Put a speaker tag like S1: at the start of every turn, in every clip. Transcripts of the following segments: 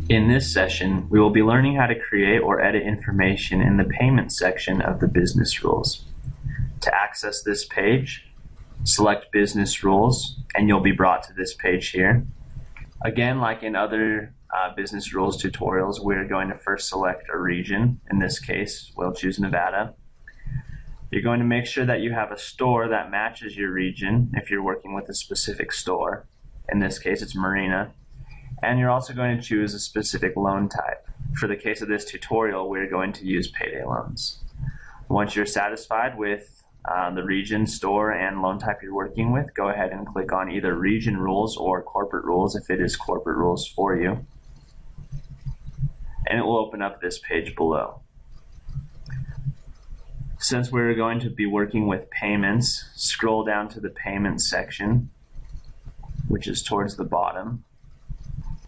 S1: In this session, we will be learning how to create or edit information in the payment section of the business rules. To access this page, select business rules and you'll be brought to this page here. Again, like in other business rules tutorials, we're going to first select a region. In this case, we'll choose Nevada. You're going to make sure that you have a store that matches your region if you're working with a specific store. In this case, it's Marina. And you're also going to choose a specific loan type. For the case of this tutorial, we're going to use payday loans. Once you're satisfied with the region, store, and loan type you're working with, go ahead and click on either region rules or corporate rules if it is corporate rules for you. And it will open up this page below. Since we're going to be working with payments, scroll down to the payments section, which is towards the bottom.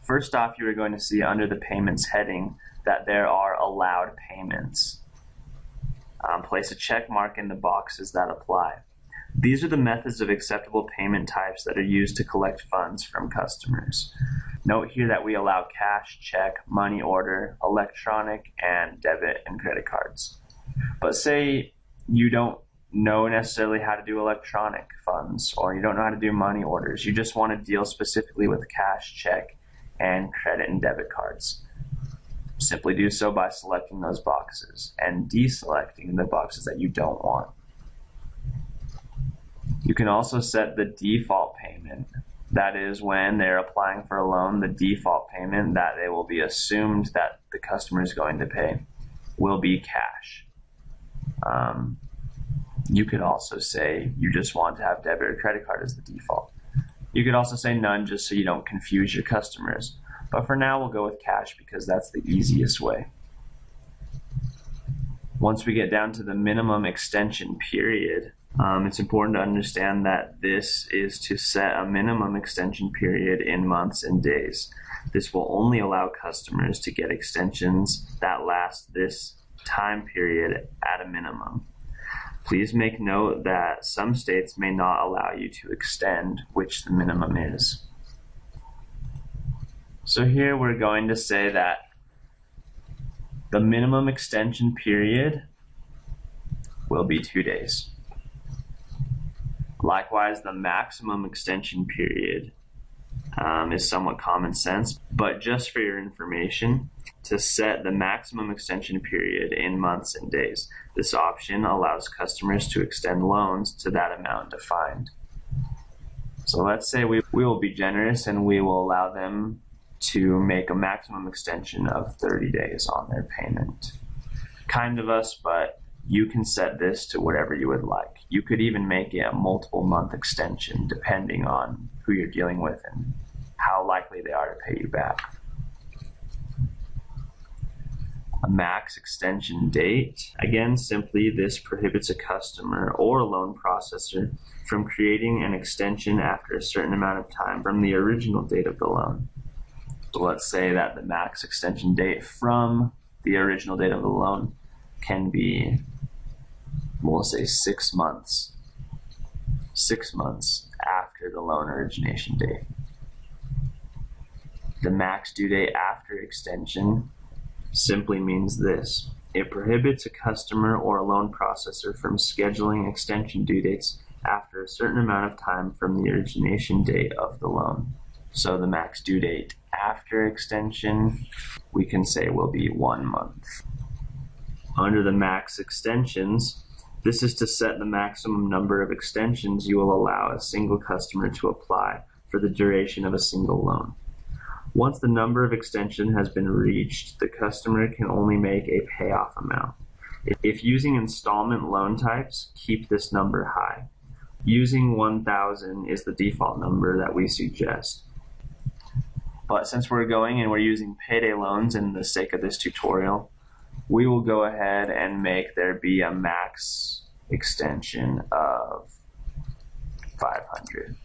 S1: First off, you are going to see under the payments heading that there are allowed payments. Place a check mark in the boxes that apply. These are the methods of acceptable payment types that are used to collect funds from customers. Note here that we allow cash, check, money order, electronic, and debit and credit cards. But say you don't know necessarily how to do electronic funds, or you don't know how to do money orders. You just want to deal specifically with cash, check, and credit and debit cards. Simply do so by selecting those boxes and deselecting the boxes that you don't want. You can also set the default payment. That is, when they're applying for a loan, the default payment that they will be assumed that the customer is going to pay will be cash. You could also say you just want to have debit or credit card as the default. You could also say none just so you don't confuse your customers. But for now, we'll go with cash because that's the easiest way. Once we get down to the minimum extension period, it's important to understand that this is to set a minimum extension period in months and days. This will only allow customers to get extensions that last this time period at a minimum. Please make note that some states may not allow you to extend, which the minimum is. So here we're going to say that the minimum extension period will be 2 days. Likewise, the maximum extension period is somewhat common sense, but just for your information, to set the maximum extension period in months and days. This option allows customers to extend loans to that amount defined. So let's say we will be generous and we will allow them to make a maximum extension of 30 days on their payment. Kind of us, but you can set this to whatever you would like. You could even make it a multiple month extension depending on who you're dealing with and how likely they are to pay you back. A max extension date. Again, simply this prohibits a customer or a loan processor from creating an extension after a certain amount of time from the original date of the loan. So let's say that the max extension date from the original date of the loan can be, we'll say 6 months. 6 months after the loan origination date. The max due date after extension simply means this. It prohibits a customer or a loan processor from scheduling extension due dates after a certain amount of time from the origination date of the loan. So the max due date after extension, we can say will be 1 month. Under the max extensions, this is to set the maximum number of extensions you will allow a single customer to apply for the duration of a single loan. Once the number of extension has been reached, the customer can only make a payoff amount. If using installment loan types, keep this number high. Using 1,000 is the default number that we suggest. But since we're going and we're using payday loans in the sake of this tutorial, we will go ahead and make there be a max extension of 500.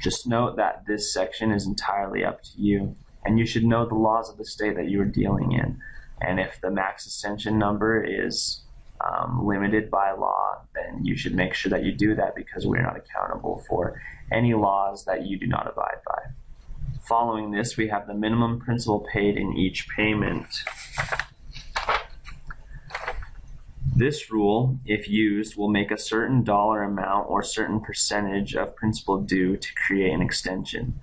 S1: Just note that this section is entirely up to you, and you should know the laws of the state that you are dealing in. And if the max extension number is limited by law, then you should make sure that you do that because we're not accountable for any laws that you do not abide by. Following this, we have the minimum principal paid in each payment. This rule, if used, will make a certain dollar amount or certain percentage of principal due to create an extension.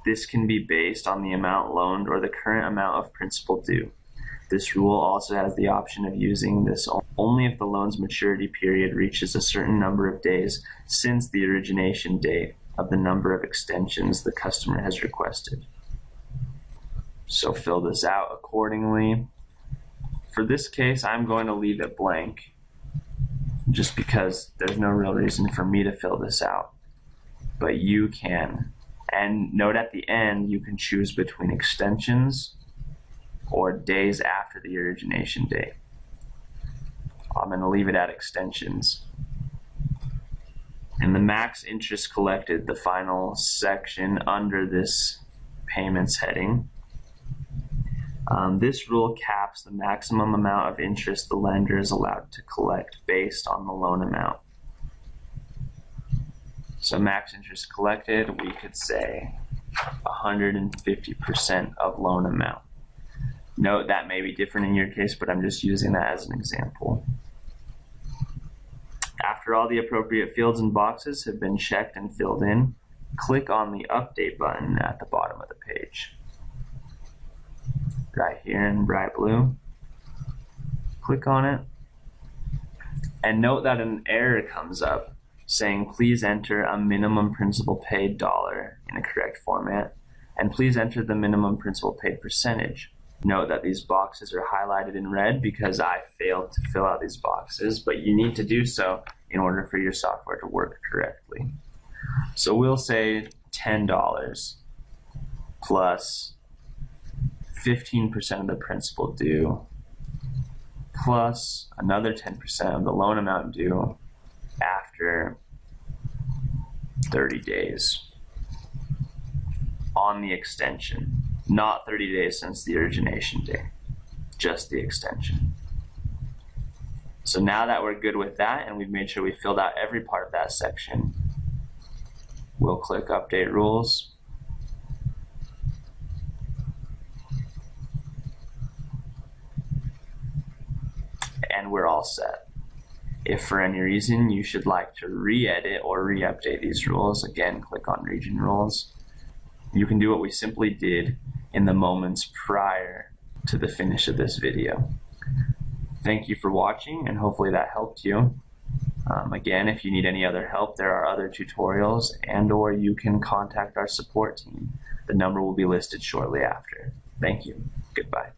S1: This can be based on the amount loaned or the current amount of principal due. This rule also has the option of using this only if the loan's maturity period reaches a certain number of days since the origination date of the number of extensions the customer has requested. So fill this out accordingly. For this case, I'm going to leave it blank just because there's no real reason for me to fill this out, but you can. And note at the end, you can choose between extensions or days after the origination date. I'm going to leave it at extensions. And the max interest collected, the final section under this payments heading. This rule caps the maximum amount of interest the lender is allowed to collect based on the loan amount. So max interest collected, we could say 150% of loan amount. Note that may be different in your case, but I'm just using that as an example. After all the appropriate fields and boxes have been checked and filled in, click on the Update button at the bottom of the page. Right here in bright blue. Click on it. And note that an error comes up saying please enter a minimum principal paid dollar in a correct format, and please enter the minimum principal paid percentage. Note that these boxes are highlighted in red because I failed to fill out these boxes, but you need to do so in order for your software to work correctly. So we'll say $10 plus 15% of the principal due plus another 10% of the loan amount due after 30 days on the extension. Not 30 days since the origination date, just the extension. So now that we're good with that and we've made sure we filled out every part of that section, we'll click Update Rules. And we're all set. If for any reason you should like to re-edit or re-update these rules, again, click on Region Rules. You can do what we simply did in the moments prior to the finish of this video. Thank you for watching, and hopefully that helped you. Again, if you need any other help, there are other tutorials, and/or you can contact our support team. The number will be listed shortly after. Thank you. Goodbye.